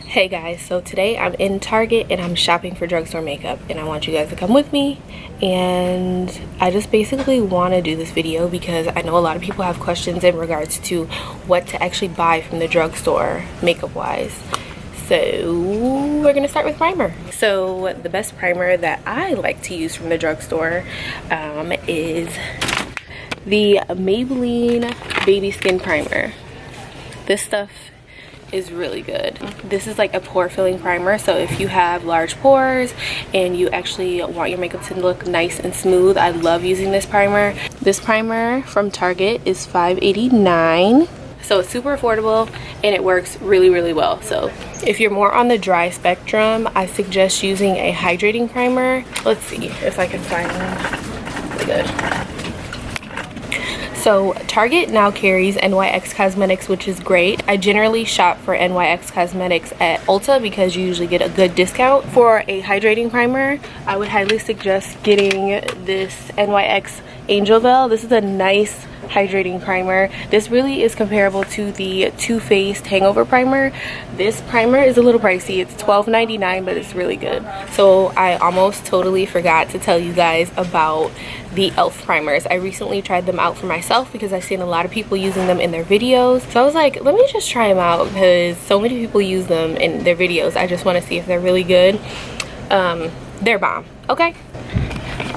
Hey guys, so today I'm in Target and I'm shopping for drugstore makeup and I want you guys to come with me. And I just basically want to do this video because I know a lot of people have questions in regards to what to actually buy from the drugstore makeup wise. So we're gonna start with primer. So the best primer that I like to use from the drugstore is the Maybelline Baby Skin Primer. This stuff is really good. This is like a pore filling primer, so if you have large pores and you actually want your makeup to look nice and smooth, I love using this primer. This primer from Target is $5.89, so it's super affordable and it works really well. So if you're more on the dry spectrum, I suggest using a hydrating primer. Let's see if I can find one really good. So Target now carries NYX Cosmetics, which is great. I generally shop for NYX Cosmetics at Ulta because you usually get a good discount. For a hydrating primer, I would highly suggest getting this NYX Angel Veil. This is a nice hydrating primer. This really is comparable to the Too Faced Hangover Primer. This primer is a little pricey. It's $12.99, but it's really good. So I almost totally forgot to tell you guys about the e.l.f. primers. I recently tried them out for myself because I've seen a lot of people using them in their videos. So I was like, let me just try them out because so many people use them in their videos. I just want to see if they're really good. They're bomb, okay?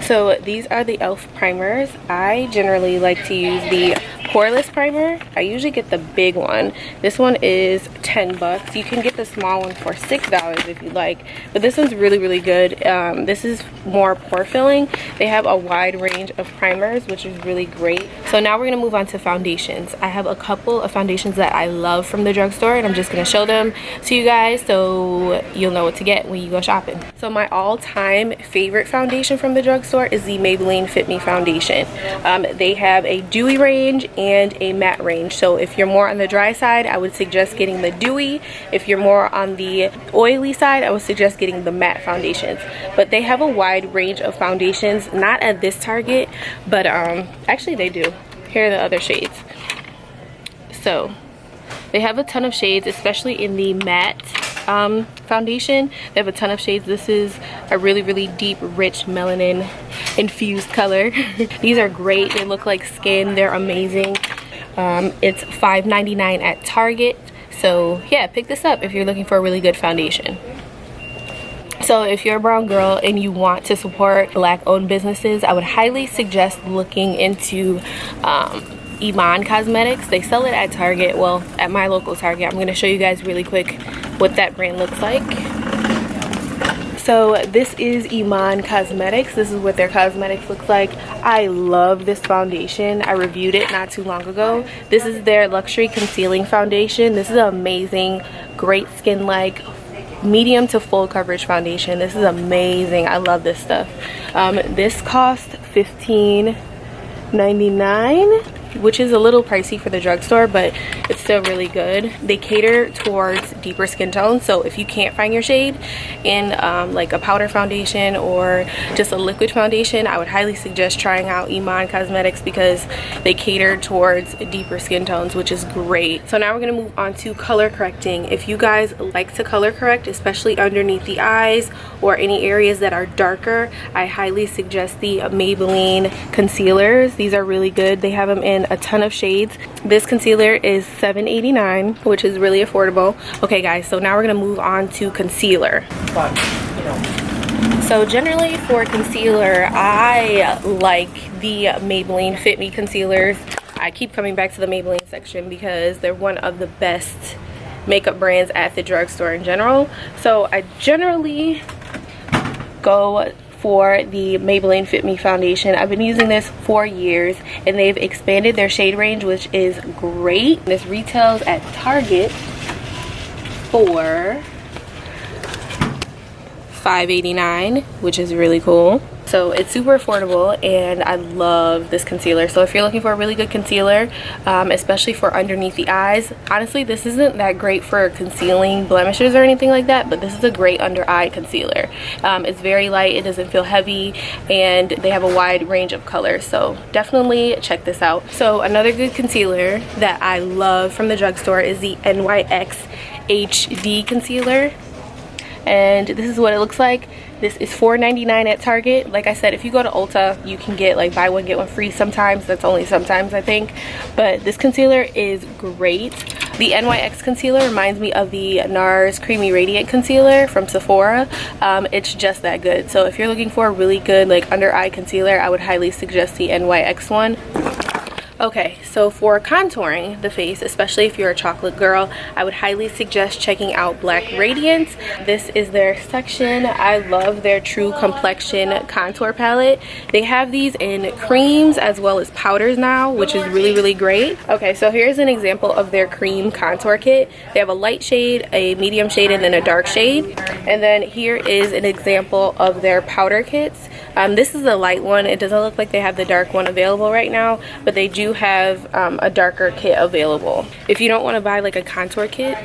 So these are the e.l.f. primers. I generally like to use the poreless primer. I usually get the big one. This one is 10 bucks. You can get the small one for $6 if you like, but this one's really good. This is more pore filling. They have a wide range of primers, which is really great. So now we're gonna move on to foundations. I have a couple of foundations that I love from the drugstore and I'm just gonna show them to you guys so you'll know what to get when you go shopping. So my all-time favorite foundation from the drugstore is the Maybelline Fit Me foundation. They have a dewy range and a matte range. So if you're more on the dry side, I would suggest getting the dewy. If you're more on the oily side, I would suggest getting the matte foundations. But they have a wide range of foundations, not at this Target, but actually they do. Here are the other shades. So they have a ton of shades, especially in the matte foundation. They have a ton of shades. This is a really deep, rich melanin infused color. These are great. They look like skin. They're amazing. It's $5.99 at Target. So yeah, pick this up if you're looking for a really good foundation. So if you're a brown girl and you want to support Black-owned businesses, I would highly suggest looking into Iman Cosmetics. They sell it at Target, well, at my local Target. I'm going to show you guys really quick what that brand looks like. So this is Iman Cosmetics. This is what their cosmetics looks like. I love this foundation. I reviewed it not too long ago. This is their luxury concealing foundation. This is amazing, great skin-like, medium to full coverage foundation. This is amazing. I love this stuff. This cost $15.99, which is a little pricey for the drugstore, but it's still really good. They cater towards deeper skin tones, so if you can't find your shade in like a powder foundation or just a liquid foundation, I would highly suggest trying out Iman Cosmetics because they cater towards deeper skin tones, which is great. So now we're gonna move on to color correcting. If you guys like to color correct, especially underneath the eyes or any areas that are darker, I highly suggest the Maybelline concealers. These are really good. They have them in a ton of shades. This concealer is $7.89, which is really affordable. Okay guys, so now we're gonna move on to concealer. So generally for concealer, I like the Maybelline Fit Me concealers. I keep coming back to the Maybelline section because they're one of the best makeup brands at the drugstore in general. So I generally go for the Maybelline Fit Me foundation. I've been using this for years and they've expanded their shade range, which is great. This retails at Target for $5.89, which is really cool. So it's super affordable, and I love this concealer. So if you're looking for a really good concealer, especially for underneath the eyes, honestly this isn't that great for concealing blemishes or anything like that, but this is a great under eye concealer. It's very light, it doesn't feel heavy, and they have a wide range of colors, so definitely check this out. So another good concealer that I love from the drugstore is the NYX HD concealer, and this is what it looks like. This is $4.99 at Target. Like I said, if you go to Ulta, you can get like buy one get one free sometimes. That's only sometimes, I think. But this concealer is great. The NYX concealer reminds me of the NARS Creamy Radiant Concealer from Sephora. It's just that good. So if you're looking for a really good like under eye concealer, I would highly suggest the NYX one. Okay, so for contouring the face, especially if you're a chocolate girl, I would highly suggest checking out Black Radiance. This is their section. I love their True Complexion contour palette. They have these in creams as well as powders now, which is really, really great. Okay, so here's an example of their cream contour kit. They have a light shade, a medium shade, and then a dark shade. And then here is an example of their powder kits. This is the light one. It doesn't look like they have the dark one available right now, but they do have a darker kit available. If you don't want to buy like a contour kit,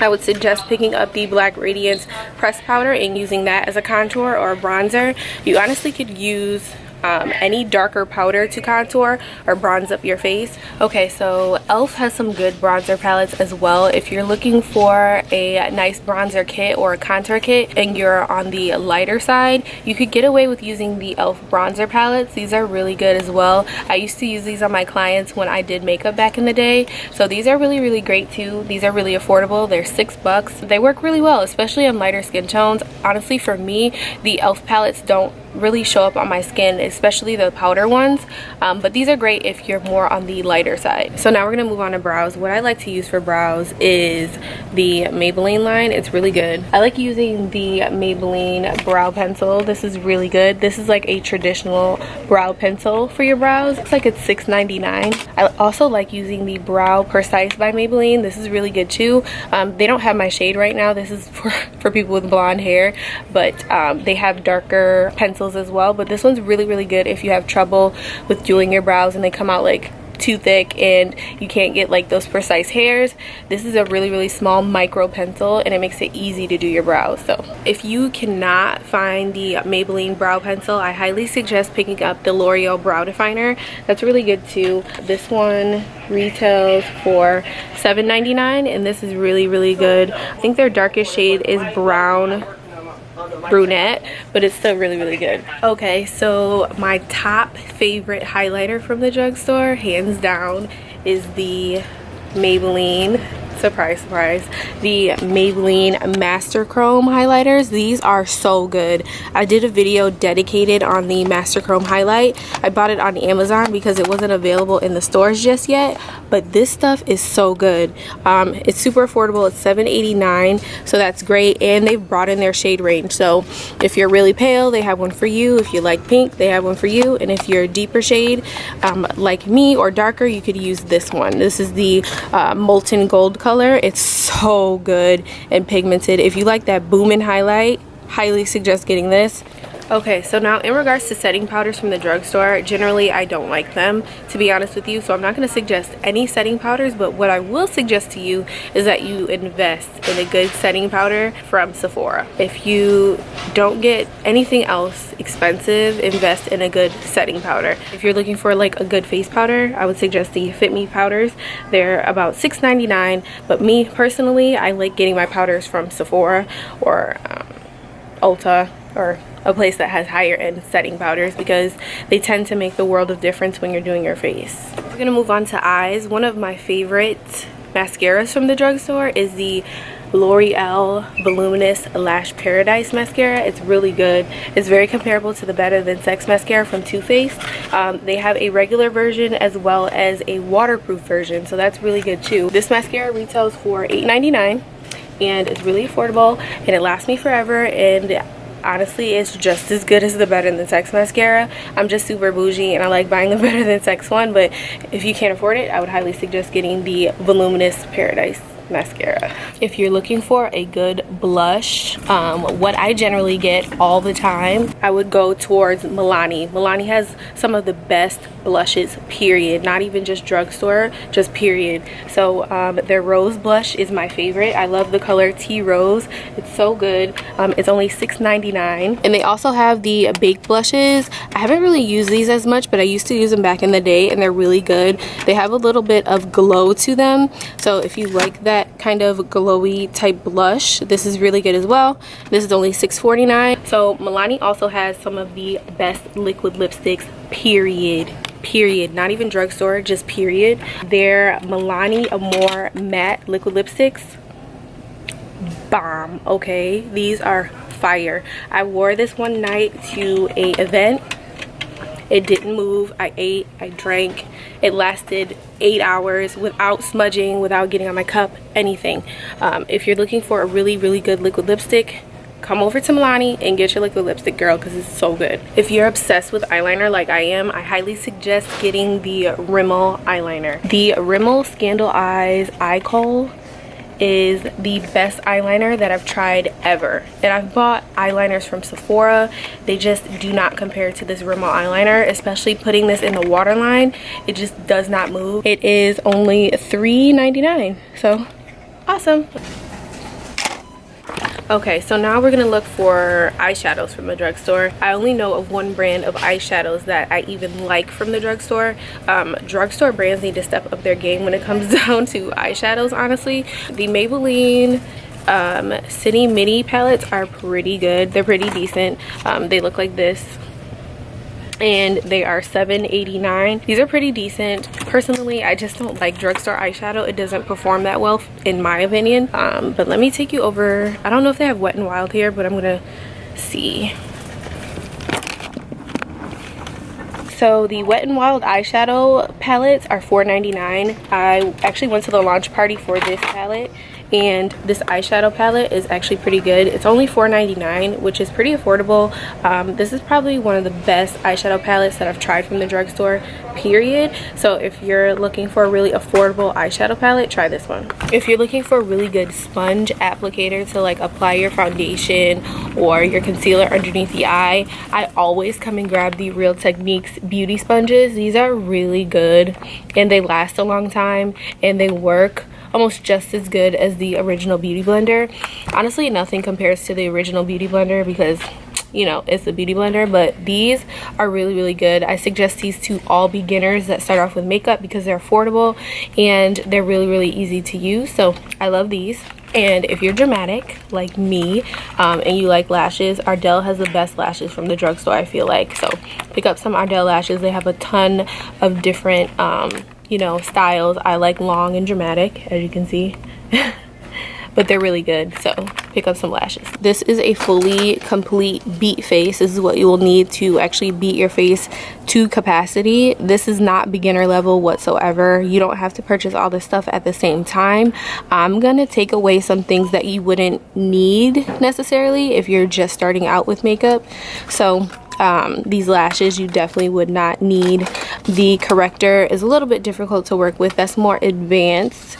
I would suggest picking up the Black Radiance pressed powder and using that as a contour or a bronzer. You honestly could use any darker powder to contour or bronze up your face. Okay, so e.l.f. has some good bronzer palettes as well. If you're looking for a nice bronzer kit or a contour kit and you're on the lighter side, you could get away with using the e.l.f. bronzer palettes. These are really good as well. I used to use these on my clients when I did makeup back in the day, so these are really, really great too. These are really affordable. They're $6. They work really well, especially on lighter skin tones. Honestly, for me, the e.l.f. palettes don't really show up on my skin, especially the powder ones, but these are great if you're more on the lighter side. So now we're gonna move on to brows. What I like to use for brows is the Maybelline line. It's really good. I like using the Maybelline brow pencil. This is really good. This is like a traditional brow pencil for your brows. Looks like it's $6.99. I also like using the Brow Precise by Maybelline. This is really good too. They don't have my shade right now. This is for people with blonde hair, but they have darker pencils as well, but this one's really, really good if you have trouble with doing your brows and they come out like too thick and you can't get like those precise hairs. This is a really, really small micro pencil and it makes it easy to do your brows. So if you cannot find the Maybelline brow pencil, I highly suggest picking up the L'Oreal brow definer. That's really good too. This one retails for $7.99 and this is really, really good. I think their darkest shade is brown brunette, but it's still really, really good. Okay, so my top favorite highlighter from the drugstore, hands down, is the Maybelline, surprise, surprise, the Maybelline Master Chrome highlighters. These are so good. I did a video dedicated on the Master Chrome highlight. I bought it on Amazon because it wasn't available in the stores just yet, but this stuff is so good. It's super affordable. It's $7.89, so that's great, and they've brought in their shade range. So if you're really pale, they have one for you. If you like pink, they have one for you, and if you're a deeper shade like me or darker, you could use this one. This is the Molten Gold color. It's so good and pigmented. If you like that booming highlight, highly suggest getting this. Okay, so now in regards to setting powders from the drugstore, generally I don't like them, to be honest with you, so I'm not going to suggest any setting powders, but what I will suggest to you is that you invest in a good setting powder from Sephora. If you don't get anything else expensive, invest in a good setting powder. If you're looking for like a good face powder, I would suggest the Fit Me powders. They're about $6.99, but me personally, I like getting my powders from Sephora or Ulta or a place that has higher end setting powders because they tend to make the world of difference when you're doing your face. We're gonna move on to eyes. One of my favorite mascaras from the drugstore is the L'Oreal Voluminous Lash Paradise mascara. It's really good. It's very comparable to the Better Than Sex mascara from Too Faced. They have a regular version as well as a waterproof version, so that's really good too. This mascara retails for $8.99 and it's really affordable and it lasts me forever, and honestly it's just as good as the Better Than Sex mascara. I'm just super bougie and I like buying the Better Than Sex one, but if you can't afford it, I would highly suggest getting the Voluminous Paradise mascara. If you're looking for a good blush, what I generally get all the time, I would go towards Milani. Milani has some of the best blushes, period. Not even just drugstore, just period. So their rose blush is my favorite. I love the color Tea Rose. It's so good. It's only $6.99. And they also have the baked blushes. I haven't really used these as much, but I used to use them back in the day, and they're really good. They have a little bit of glow to them, so if you like that kind of glowy type blush, this is really good as well. This is only $6.49. So Milani also has some of the best liquid lipsticks, period. Not even drugstore, just period. Their Milani Amore matte liquid lipsticks, bomb. Okay, these are fire. I wore this one night to a event. It didn't move. I ate, I drank. It lasted 8 hours without smudging, without getting on my cup, anything. If you're looking for a really good liquid lipstick, come over to Milani and get your liquid lipstick, girl, because it's so good. If you're obsessed with eyeliner like I am, I highly suggest getting the Rimmel eyeliner. The Rimmel Scandal Eyes Eye Kohl is the best eyeliner that I've tried ever. And I've bought eyeliners from Sephora. They just do not compare to this Rimmel eyeliner, especially putting this in the waterline. It just does not move. It is only $3.99, so awesome. Okay, so now we're gonna look for eyeshadows from the drugstore. I only know of one brand of eyeshadows that I even like from the drugstore. Drugstore brands need to step up their game when it comes down to eyeshadows, honestly. The Maybelline City Mini palettes are pretty good. They're pretty decent. They look like this, and they are $7.89. These are pretty decent. Personally, I just don't like drugstore eyeshadow. It doesn't perform that well in my opinion. But let me take you over. I don't know if they have Wet n Wild here, but I'm gonna see. So the Wet n Wild eyeshadow palettes are $4.99. I actually went to the launch party for this palette, and this eyeshadow palette is actually pretty good. It's only $4.99, which is pretty affordable. This is probably one of the best eyeshadow palettes that I've tried from the drugstore, period. So if you're looking for a really affordable eyeshadow palette, try this one. If you're looking for a really good sponge applicator to like apply your foundation or your concealer underneath the eye, I always come and grab the Real Techniques beauty sponges. These are really good, and they last a long time, and they work almost just as good as the original Beauty Blender. Honestly, nothing compares to the original Beauty Blender because, you know, it's a beauty blender, but these are really good. I suggest these to all beginners that start off with makeup because they're affordable and they're really easy to use. So I love these. And if you're dramatic like me, and you like lashes, Ardell has the best lashes from the drugstore, I feel like. So pick up some Ardell lashes. They have a ton of different you know, styles. I like long and dramatic, as you can see. But they're really good, so pick up some lashes. This is a fully complete beat face. This is what you will need to actually beat your face to capacity. This is not beginner level whatsoever. You don't have to purchase all this stuff at the same time. I'm gonna take away some things that you wouldn't need necessarily if you're just starting out with makeup. So these lashes you definitely would not need. The corrector is a little bit difficult to work with. That's more advanced.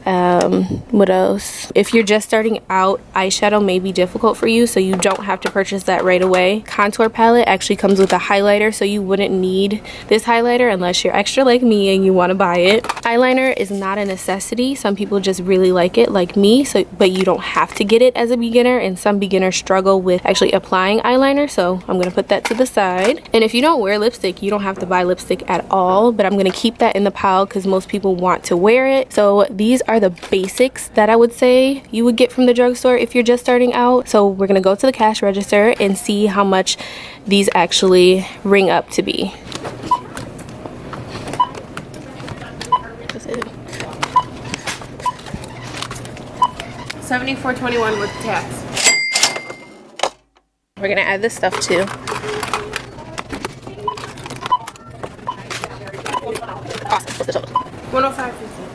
What else? If you're just starting out, eyeshadow may be difficult for you, so you don't have to purchase that right away. Contour palette actually comes with a highlighter, so you wouldn't need this highlighter unless you're extra like me and you want to buy it. Eyeliner is not a necessity. Some people just really like it, like me, so but you don't have to get it as a beginner, and some beginners struggle with actually applying eyeliner, so I'm gonna put that to the side. And if you don't wear lipstick, you don't have to buy lipstick at all, but I'm gonna keep that in the pile because most people want to wear it. So these are the basics that I would say you would get from the drugstore if you're just starting out. So we're gonna go to the cash register and see how much these actually ring up to be. $74.21 with tax. We're gonna add this stuff too. Awesome. What's the total? $105.50.